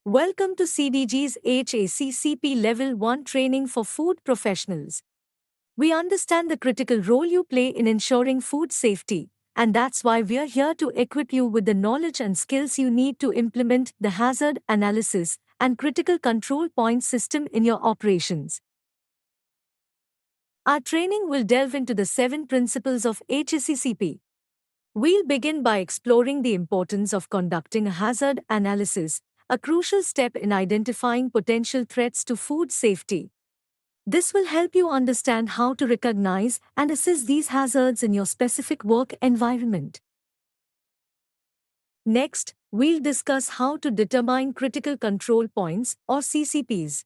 Welcome to CDG's HACCP Level 1 training for food professionals. We understand the critical role you play in ensuring food safety, and that's why we're here to equip you with the knowledge and skills you need to implement the hazard analysis and critical control point system in your operations. Our training will delve into the 7 principles of HACCP. We'll begin by exploring the importance of conducting a hazard analysis, a crucial step in identifying potential threats to food safety. This will help you understand how to recognize and assess these hazards in your specific work environment. Next, we'll discuss how to determine critical control points or CCPs.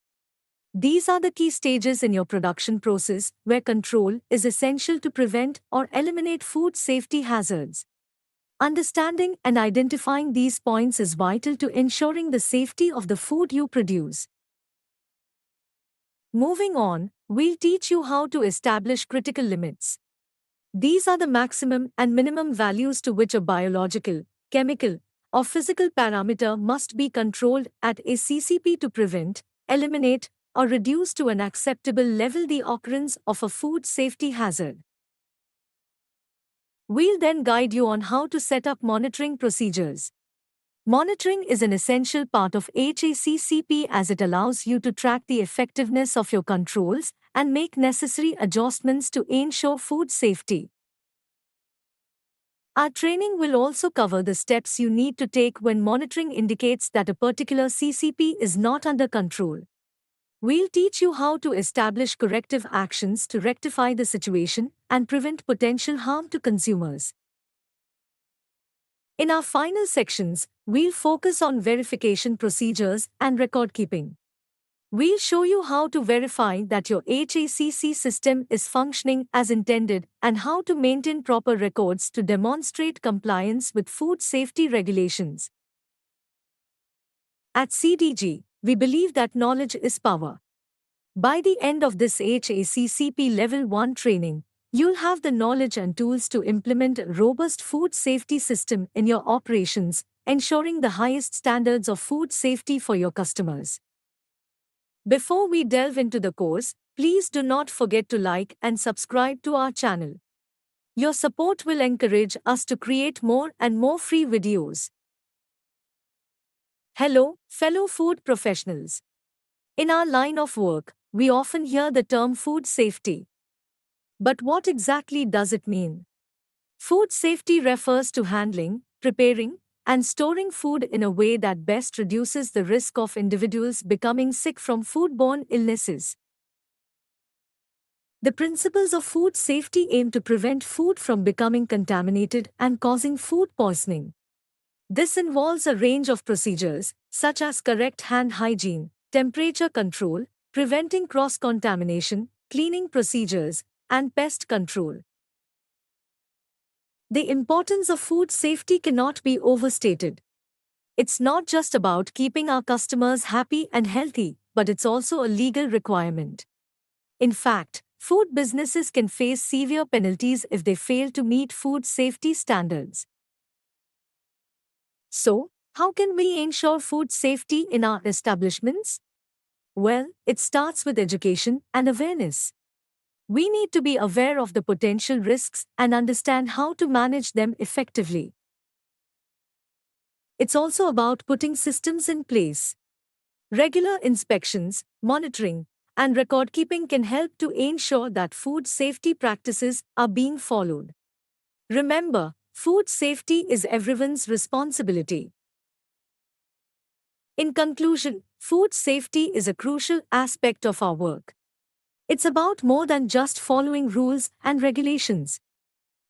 These are the key stages in your production process where control is essential to prevent or eliminate food safety hazards. Understanding and identifying these points is vital to ensuring the safety of the food you produce. Moving on, we'll teach you how to establish critical limits. These are the maximum and minimum values to which a biological, chemical, or physical parameter must be controlled at a CCP to prevent, eliminate, or reduce to an acceptable level the occurrence of a food safety hazard. We'll then guide you on how to set up monitoring procedures. Monitoring is an essential part of HACCP as it allows you to track the effectiveness of your controls and make necessary adjustments to ensure food safety. Our training will also cover the steps you need to take when monitoring indicates that a particular CCP is not under control. We'll teach you how to establish corrective actions to rectify the situation and prevent potential harm to consumers. In our final sections, we'll focus on verification procedures and record keeping. We'll show you how to verify that your HACCP system is functioning as intended and how to maintain proper records to demonstrate compliance with food safety regulations. At CDG, we believe that knowledge is power. By the end of this HACCP Level 1 training, you'll have the knowledge and tools to implement a robust food safety system in your operations, ensuring the highest standards of food safety for your customers. Before we delve into the course, please do not forget to like and subscribe to our channel. Your support will encourage us to create more and more free videos. Hello, fellow food professionals. In our line of work, we often hear the term food safety. But what exactly does it mean? Food safety refers to handling, preparing, and storing food in a way that best reduces the risk of individuals becoming sick from foodborne illnesses. The principles of food safety aim to prevent food from becoming contaminated and causing food poisoning. This involves a range of procedures, such as correct hand hygiene, temperature control, preventing cross-contamination, cleaning procedures, and pest control. The importance of food safety cannot be overstated. It's not just about keeping our customers happy and healthy, but it's also a legal requirement. In fact, food businesses can face severe penalties if they fail to meet food safety standards. So, how can we ensure food safety in our establishments? Well, it starts with education and awareness. We need to be aware of the potential risks and understand how to manage them effectively. It's also about putting systems in place. Regular inspections, monitoring, and record keeping can help to ensure that food safety practices are being followed. Remember, food safety is everyone's responsibility. In conclusion, food safety is a crucial aspect of our work. It's about more than just following rules and regulations.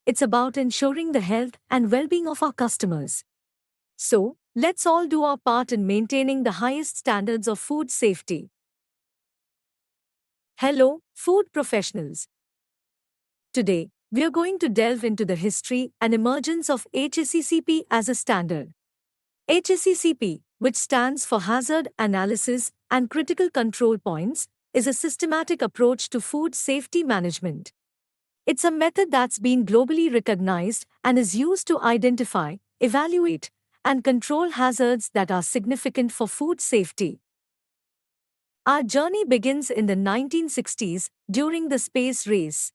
It's about ensuring the health and well-being of our customers. So, let's all do our part in maintaining the highest standards of food safety. Hello, food professionals. Today, we are going to delve into the history and emergence of HACCP as a standard. HACCP, which stands for Hazard Analysis and Critical Control Points, is a systematic approach to food safety management. It's a method that's been globally recognized and is used to identify, evaluate, and control hazards that are significant for food safety. Our journey begins in the 1960s during the space race.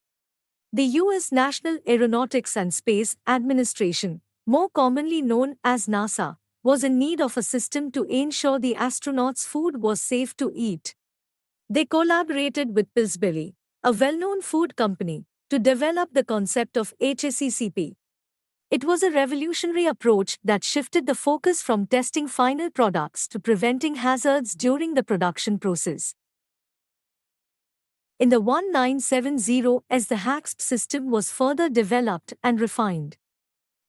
The U.S. National Aeronautics and Space Administration, more commonly known as NASA, was in need of a system to ensure the astronauts' food was safe to eat. They collaborated with Pillsbury, a well-known food company, to develop the concept of HACCP. It was a revolutionary approach that shifted the focus from testing final products to preventing hazards during the production process. In the 1970s, the HACCP system was further developed and refined.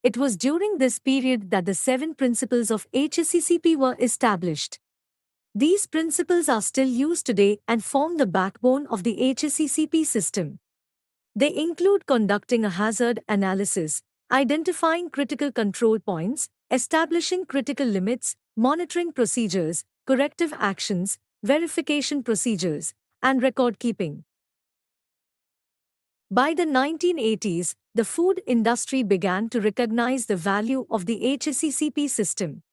It was during this period that the 7 principles of HACCP were established. These principles are still used today and form the backbone of the HACCP system. They include conducting a hazard analysis, identifying critical control points, establishing critical limits, monitoring procedures, corrective actions, verification procedures, and record keeping. By the 1980s, the food industry began to recognize the value of the HACCP system.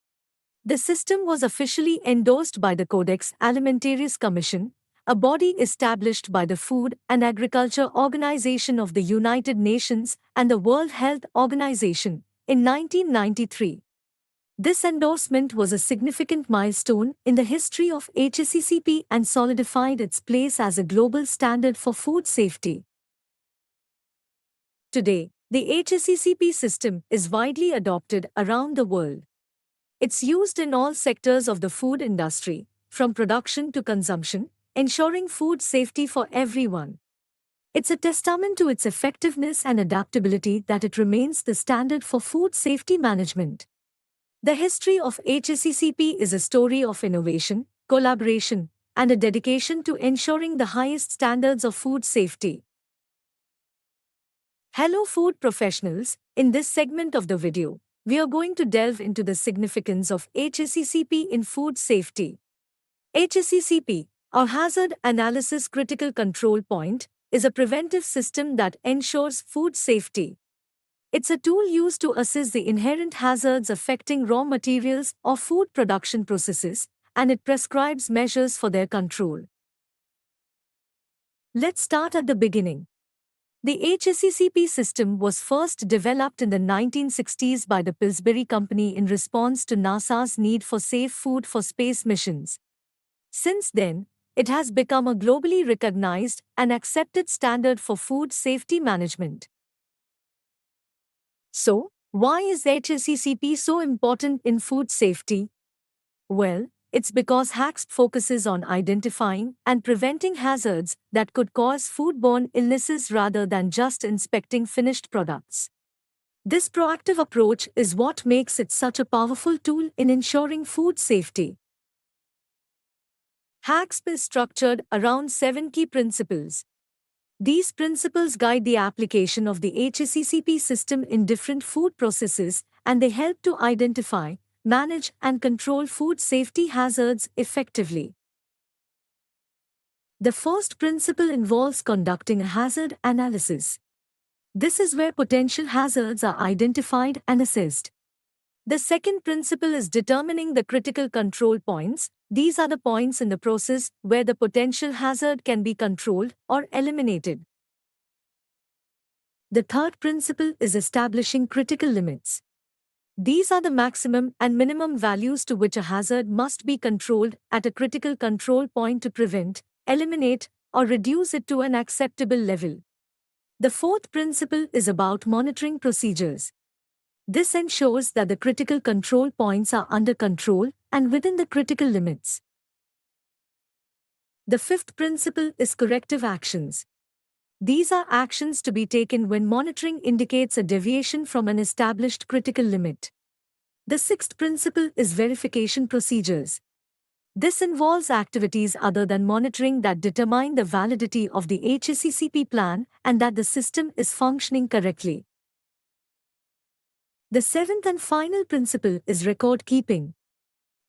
The system was officially endorsed by the Codex Alimentarius Commission, a body established by the Food and Agriculture Organization of the United Nations and the World Health Organization, in 1993. This endorsement was a significant milestone in the history of HACCP and solidified its place as a global standard for food safety. Today, the HACCP system is widely adopted around the world. It's used in all sectors of the food industry, from production to consumption, ensuring food safety for everyone. It's a testament to its effectiveness and adaptability that it remains the standard for food safety management. The history of HACCP is a story of innovation, collaboration, and a dedication to ensuring the highest standards of food safety. Hello food professionals, in this segment of the video, we are going to delve into the significance of HACCP in food safety. HACCP, or Hazard Analysis Critical Control Point, is a preventive system that ensures food safety. It's a tool used to assess the inherent hazards affecting raw materials or food production processes, and it prescribes measures for their control. Let's start at the beginning. The HACCP system was first developed in the 1960s by the Pillsbury Company in response to NASA's need for safe food for space missions. Since then, it has become a globally recognized and accepted standard for food safety management. So, why is HACCP so important in food safety? Well, it's because HACCP focuses on identifying and preventing hazards that could cause foodborne illnesses rather than just inspecting finished products. This proactive approach is what makes it such a powerful tool in ensuring food safety. HACCP is structured around 7 key principles. These principles guide the application of the HACCP system in different food processes, and they help to identify, manage and control food safety hazards effectively. The first principle involves conducting a hazard analysis. This is where potential hazards are identified and assessed. The second principle is determining the critical control points. These are the points in the process where the potential hazard can be controlled or eliminated. The third principle is establishing critical limits. These are the maximum and minimum values to which a hazard must be controlled at a critical control point to prevent, eliminate, or reduce it to an acceptable level. The fourth principle is about monitoring procedures. This ensures that the critical control points are under control and within the critical limits. The fifth principle is corrective actions. These are actions to be taken when monitoring indicates a deviation from an established critical limit. The sixth principle is verification procedures. This involves activities other than monitoring that determine the validity of the HACCP plan and that the system is functioning correctly. The seventh and final principle is record keeping.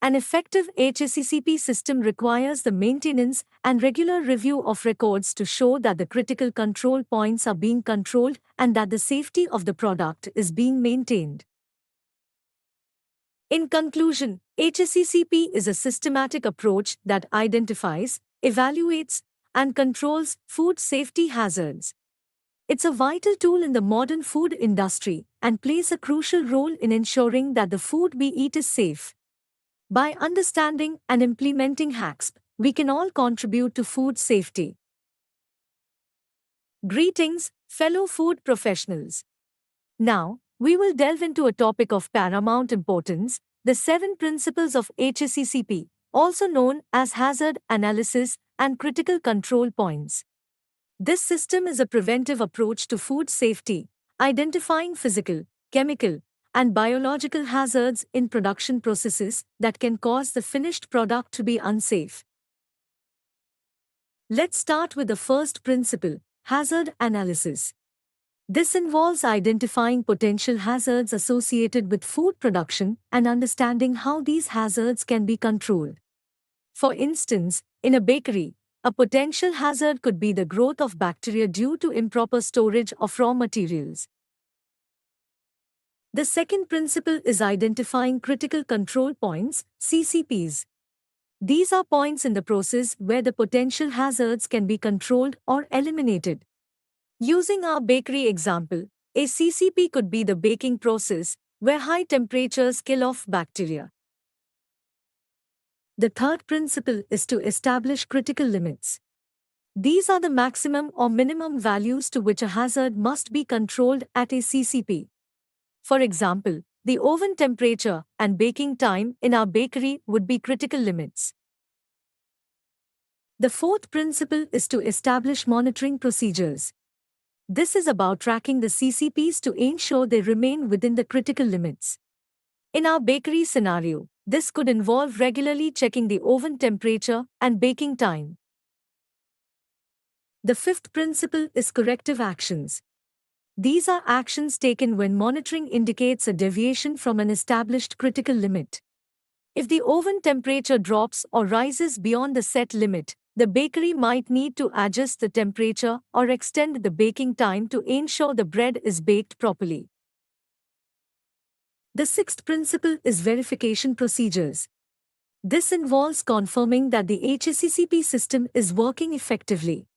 An effective HACCP system requires the maintenance and regular review of records to show that the critical control points are being controlled and that the safety of the product is being maintained. In conclusion, HACCP is a systematic approach that identifies, evaluates, and controls food safety hazards. It's a vital tool in the modern food industry and plays a crucial role in ensuring that the food we eat is safe. By understanding and implementing HACCP, we can all contribute to food safety. Greetings, fellow food professionals. Now, we will delve into a topic of paramount importance, the 7 principles of HACCP, also known as hazard analysis and critical control points. This system is a preventive approach to food safety, identifying physical, chemical, and biological hazards in production processes that can cause the finished product to be unsafe. Let's start with the first principle, hazard analysis. This involves identifying potential hazards associated with food production and understanding how these hazards can be controlled. For instance, in a bakery, a potential hazard could be the growth of bacteria due to improper storage of raw materials. The second principle is identifying critical control points, CCPs. These are points in the process where the potential hazards can be controlled or eliminated. Using our bakery example, a CCP could be the baking process, where high temperatures kill off bacteria. The third principle is to establish critical limits. These are the maximum or minimum values to which a hazard must be controlled at a CCP. For example, the oven temperature and baking time in our bakery would be critical limits. The fourth principle is to establish monitoring procedures. This is about tracking the CCPs to ensure they remain within the critical limits. In our bakery scenario, this could involve regularly checking the oven temperature and baking time. The fifth principle is corrective actions. These are actions taken when monitoring indicates a deviation from an established critical limit. If the oven temperature drops or rises beyond the set limit, the bakery might need to adjust the temperature or extend the baking time to ensure the bread is baked properly. The sixth principle is verification procedures. This involves confirming that the HACCP system is working effectively.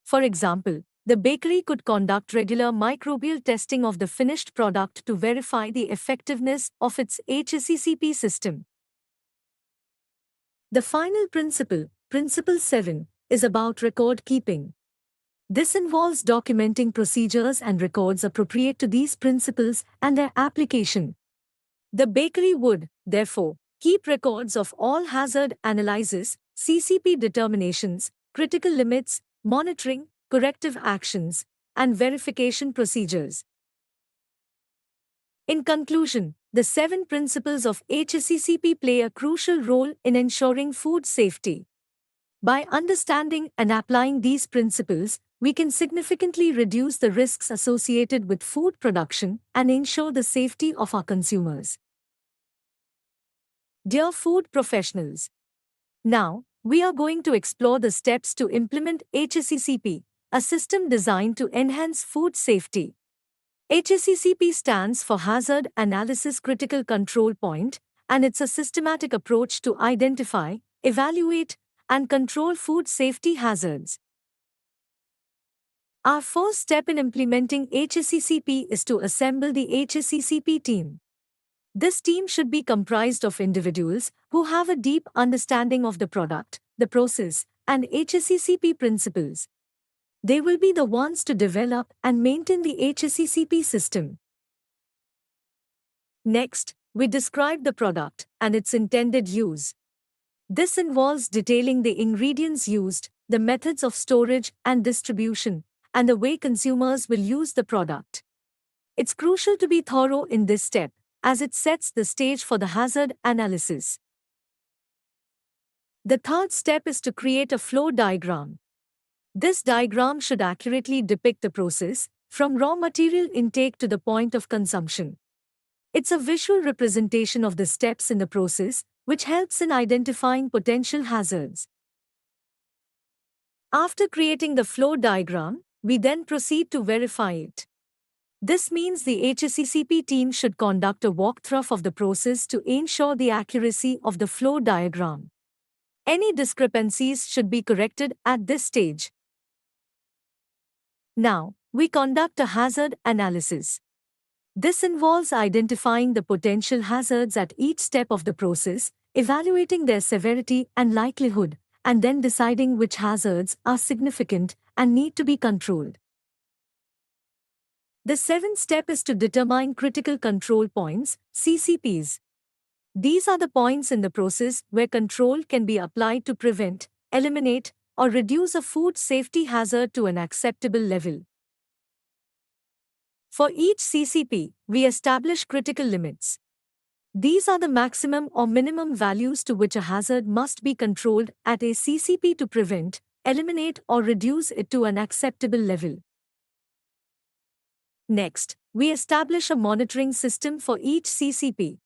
For example, the bakery could conduct regular microbial testing of the finished product to verify the effectiveness of its HACCP system. The final principle, Principle 7, is about record keeping. This involves documenting procedures and records appropriate to these principles and their application. The bakery would, therefore, keep records of all hazard analysis, CCP determinations, critical limits, monitoring, corrective actions, and verification procedures. In conclusion, the 7 principles of HACCP play a crucial role in ensuring food safety. By understanding and applying these principles, we can significantly reduce the risks associated with food production and ensure the safety of our consumers. Dear food professionals, now we are going to explore the steps to implement HACCP, a system designed to enhance food safety. HACCP stands for Hazard Analysis Critical Control Point, and it's a systematic approach to identify, evaluate, and control food safety hazards. Our first step in implementing HACCP is to assemble the HACCP team. This team should be comprised of individuals who have a deep understanding of the product, the process, and HACCP principles. They will be the ones to develop and maintain the HACCP system. Next, we describe the product and its intended use. This involves detailing the ingredients used, the methods of storage and distribution, and the way consumers will use the product. It's crucial to be thorough in this step, as it sets the stage for the hazard analysis. The third step is to create a flow diagram. This diagram should accurately depict the process, from raw material intake to the point of consumption. It's a visual representation of the steps in the process, which helps in identifying potential hazards. After creating the flow diagram, we then proceed to verify it. This means the HACCP team should conduct a walkthrough of the process to ensure the accuracy of the flow diagram. Any discrepancies should be corrected at this stage. Now, we conduct a hazard analysis. This involves identifying the potential hazards at each step of the process, evaluating their severity and likelihood, and then deciding which hazards are significant and need to be controlled. The seventh step is to determine critical control points, CCPs. These are the points in the process where control can be applied to prevent, eliminate, or reduce a food safety hazard to an acceptable level. For each CCP, we establish critical limits. These are the maximum or minimum values to which a hazard must be controlled at a CCP to prevent, eliminate, or reduce it to an acceptable level. Next, we establish a monitoring system for each CCP.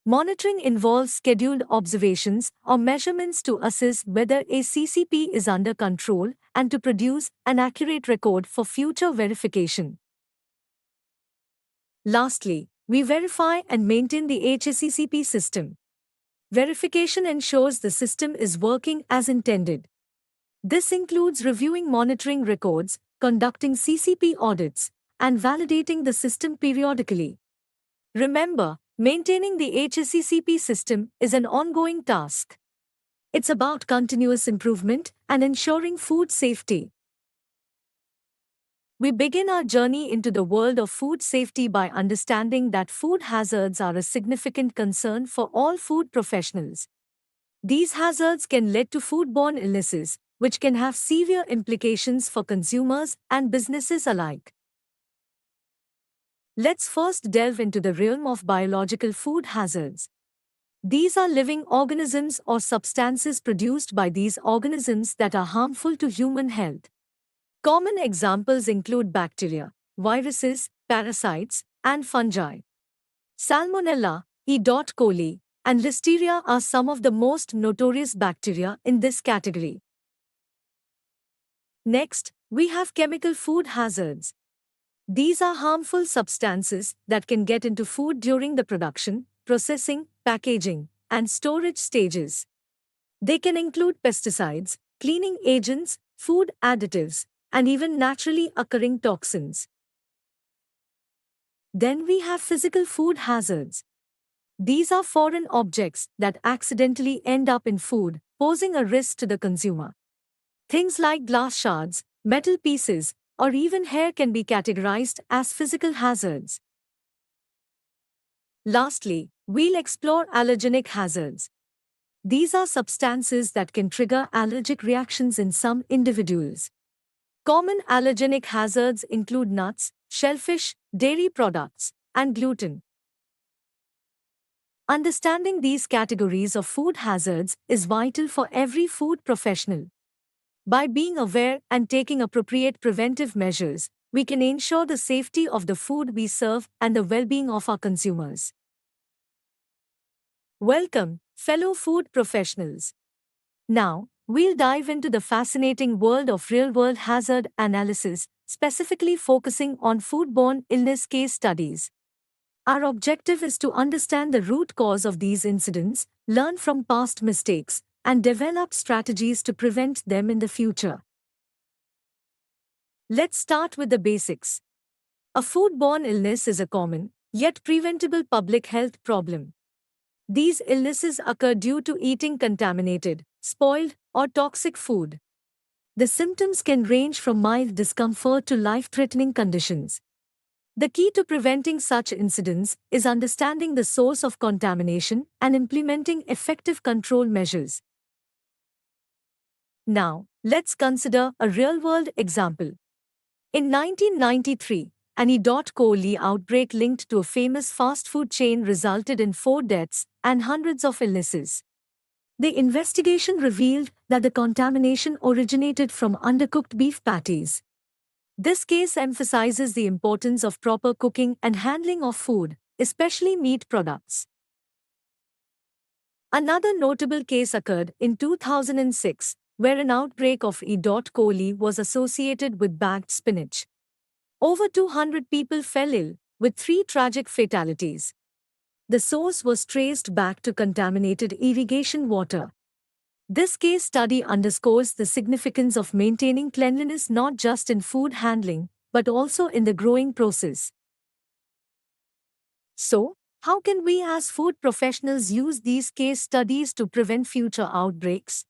Monitoring involves scheduled observations or measurements to assess whether a CCP is under control and to produce an accurate record for future verification. Lastly, we verify and maintain the HACCP system. Verification ensures the system is working as intended. This includes reviewing monitoring records, conducting CCP audits, and validating the system periodically. Remember, maintaining the HACCP system is an ongoing task. It's about continuous improvement and ensuring food safety. We begin our journey into the world of food safety by understanding that food hazards are a significant concern for all food professionals. These hazards can lead to foodborne illnesses, which can have severe implications for consumers and businesses alike. Let's first delve into the realm of biological food hazards. These are living organisms or substances produced by these organisms that are harmful to human health. Common examples include bacteria, viruses, parasites, and fungi. Salmonella, E. coli, and Listeria are some of the most notorious bacteria in this category. Next, we have chemical food hazards. These are harmful substances that can get into food during the production, processing, packaging, and storage stages. They can include pesticides, cleaning agents, food additives, and even naturally occurring toxins. Then we have physical food hazards. These are foreign objects that accidentally end up in food, posing a risk to the consumer. Things like glass shards, metal pieces, or even hair can be categorized as physical hazards. Lastly, we'll explore allergenic hazards. These are substances that can trigger allergic reactions in some individuals. Common allergenic hazards include nuts, shellfish, dairy products, and gluten. Understanding these categories of food hazards is vital for every food professional. By being aware and taking appropriate preventive measures, we can ensure the safety of the food we serve and the well-being of our consumers. Welcome, fellow food professionals. Now, we'll dive into the fascinating world of real-world hazard analysis, specifically focusing on foodborne illness case studies. Our objective is to understand the root cause of these incidents, learn from past mistakes, and develop strategies to prevent them in the future. Let's start with the basics. A foodborne illness is a common, yet preventable public health problem. These illnesses occur due to eating contaminated, spoiled, or toxic food. The symptoms can range from mild discomfort to life-threatening conditions. The key to preventing such incidents is understanding the source of contamination and implementing effective control measures. Now, let's consider a real-world example. In 1993, an E. coli outbreak linked to a famous fast food chain resulted in 4 deaths and hundreds of illnesses. The investigation revealed that the contamination originated from undercooked beef patties. This case emphasizes the importance of proper cooking and handling of food, especially meat products. Another notable case occurred in 2006, where an outbreak of E. coli was associated with bagged spinach. Over 200 people fell ill, with 3 tragic fatalities. The source was traced back to contaminated irrigation water. This case study underscores the significance of maintaining cleanliness not just in food handling, but also in the growing process. So, how can we as food professionals use these case studies to prevent future outbreaks?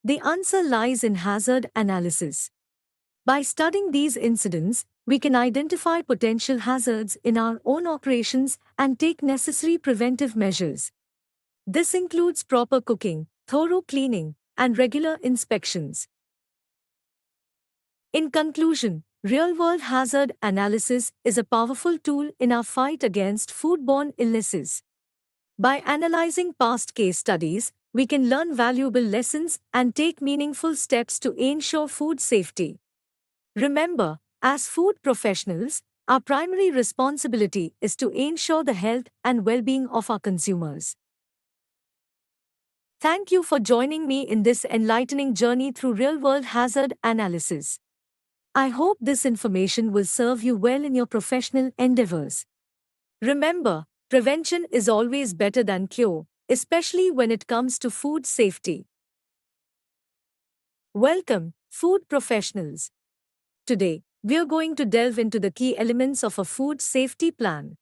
The answer lies in hazard analysis. By studying these incidents, we can identify potential hazards in our own operations and take necessary preventive measures. This includes proper cooking, thorough cleaning, and regular inspections. In conclusion, real-world hazard analysis is a powerful tool in our fight against foodborne illnesses. By analyzing past case studies, we can learn valuable lessons and take meaningful steps to ensure food safety. Remember, as food professionals, our primary responsibility is to ensure the health and well-being of our consumers. Thank you for joining me in this enlightening journey through real-world hazard analysis. I hope this information will serve you well in your professional endeavors. Remember, prevention is always better than cure, especially when it comes to food safety. Welcome, food professionals. Today, we are going to delve into the key elements of a food safety plan.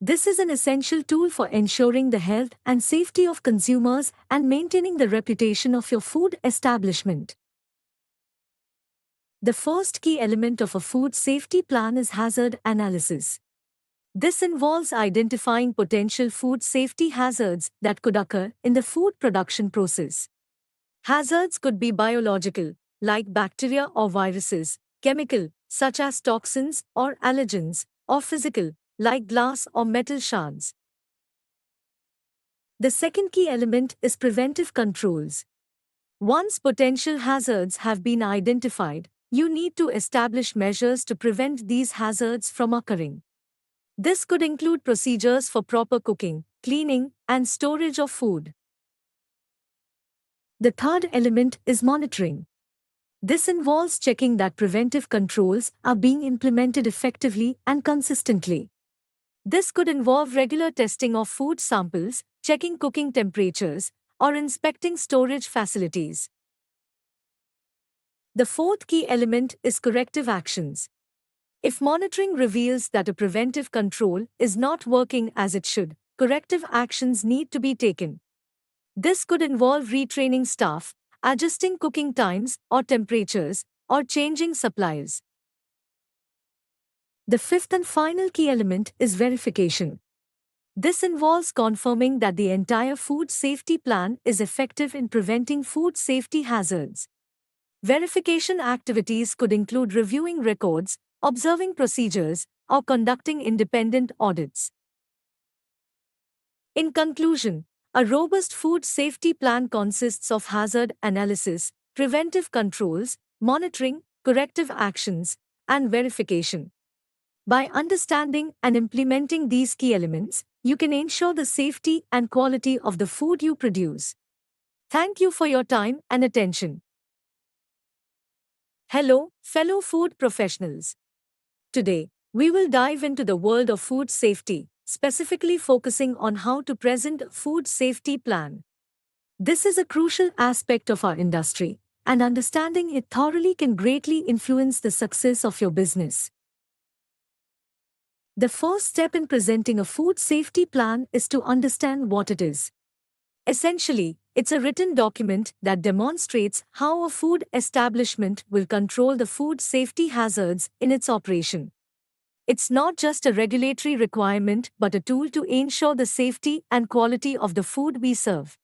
This is an essential tool for ensuring the health and safety of consumers and maintaining the reputation of your food establishment. The first key element of a food safety plan is hazard analysis. This involves identifying potential food safety hazards that could occur in the food production process. Hazards could be biological, like bacteria or viruses, chemical, such as toxins or allergens, or physical, like glass or metal shards. The second key element is preventive controls. Once potential hazards have been identified, you need to establish measures to prevent these hazards from occurring. This could include procedures for proper cooking, cleaning, and storage of food. The third element is monitoring. This involves checking that preventive controls are being implemented effectively and consistently. This could involve regular testing of food samples, checking cooking temperatures, or inspecting storage facilities. The fourth key element is corrective actions. If monitoring reveals that a preventive control is not working as it should, corrective actions need to be taken. This could involve retraining staff, adjusting cooking times or temperatures, or changing suppliers. The fifth and final key element is verification. This involves confirming that the entire food safety plan is effective in preventing food safety hazards. Verification activities could include reviewing records, observing procedures, or conducting independent audits. In conclusion, a robust food safety plan consists of hazard analysis, preventive controls, monitoring, corrective actions, and verification. By understanding and implementing these key elements, you can ensure the safety and quality of the food you produce. Thank you for your time and attention. Hello, fellow food professionals. Today, we will dive into the world of food safety, specifically focusing on how to present a food safety plan. This is a crucial aspect of our industry, and understanding it thoroughly can greatly influence the success of your business. The first step in presenting a food safety plan is to understand what it is. Essentially, it's a written document that demonstrates how a food establishment will control the food safety hazards in its operation. It's not just a regulatory requirement but a tool to ensure the safety and quality of the food we serve.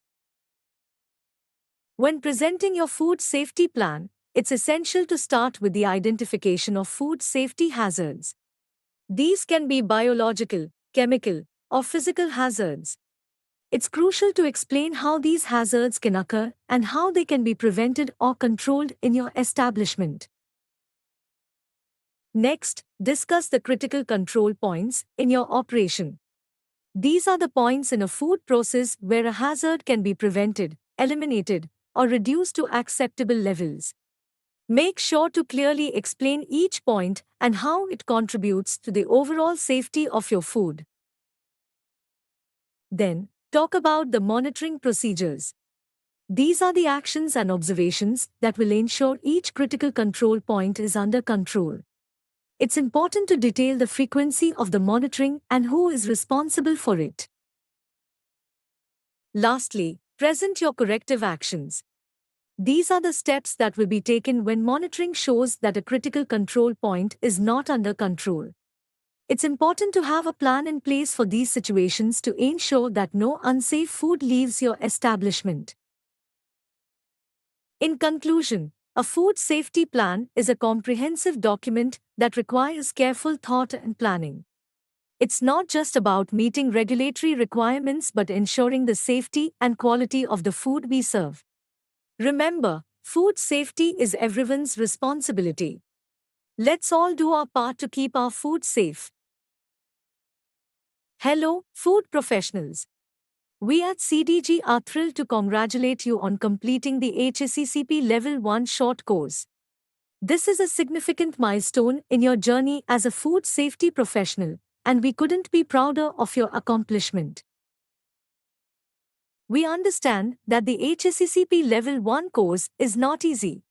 When presenting your food safety plan, it's essential to start with the identification of food safety hazards. These can be biological, chemical, or physical hazards. It's crucial to explain how these hazards can occur and how they can be prevented or controlled in your establishment. Next, discuss the critical control points in your operation. These are the points in a food process where a hazard can be prevented, eliminated, or reduced to acceptable levels. Make sure to clearly explain each point and how it contributes to the overall safety of your food. Then, talk about the monitoring procedures. These are the actions and observations that will ensure each critical control point is under control. It's important to detail the frequency of the monitoring and who is responsible for it. Lastly, present your corrective actions. These are the steps that will be taken when monitoring shows that a critical control point is not under control. It's important to have a plan in place for these situations to ensure that no unsafe food leaves your establishment. In conclusion, a food safety plan is a comprehensive document that requires careful thought and planning. It's not just about meeting regulatory requirements but ensuring the safety and quality of the food we serve. Remember, food safety is everyone's responsibility. Let's all do our part to keep our food safe. Hello, food professionals. We at CDG are thrilled to congratulate you on completing the HACCP Level 1 short course. This is a significant milestone in your journey as a food safety professional, and we couldn't be prouder of your accomplishment. We understand that the HACCP Level 1 course is not easy.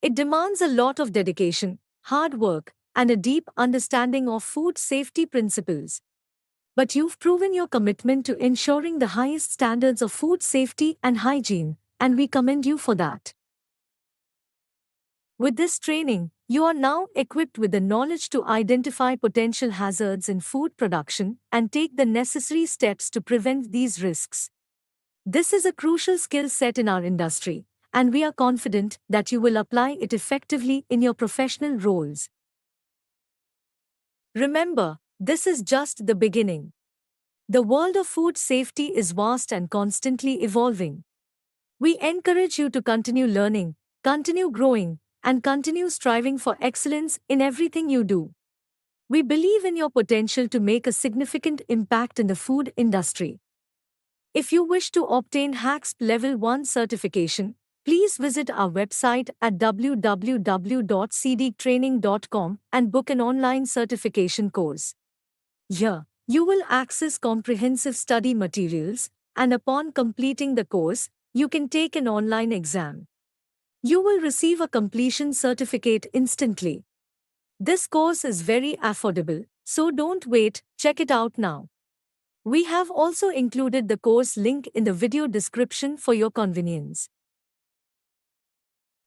It demands a lot of dedication, hard work, and a deep understanding of food safety principles. But you've proven your commitment to ensuring the highest standards of food safety and hygiene, and we commend you for that. With this training, you are now equipped with the knowledge to identify potential hazards in food production and take the necessary steps to prevent these risks. This is a crucial skill set in our industry, and we are confident that you will apply it effectively in your professional roles. Remember, this is just the beginning. The world of food safety is vast and constantly evolving. We encourage you to continue learning, continue growing, and continue striving for excellence in everything you do. We believe in your potential to make a significant impact in the food industry. If you wish to obtain HACCP Level 1 certification, please visit our website at www.cdtraining.com and book an online certification course. Here, you will access comprehensive study materials, and upon completing the course, you can take an online exam. You will receive a completion certificate instantly. This course is very affordable, so don't wait, check it out now. We have also included the course link in the video description for your convenience.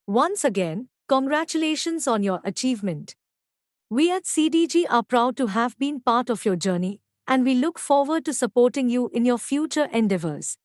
Once again, congratulations on your achievement. We at CDG are proud to have been part of your journey, and we look forward to supporting you in your future endeavors.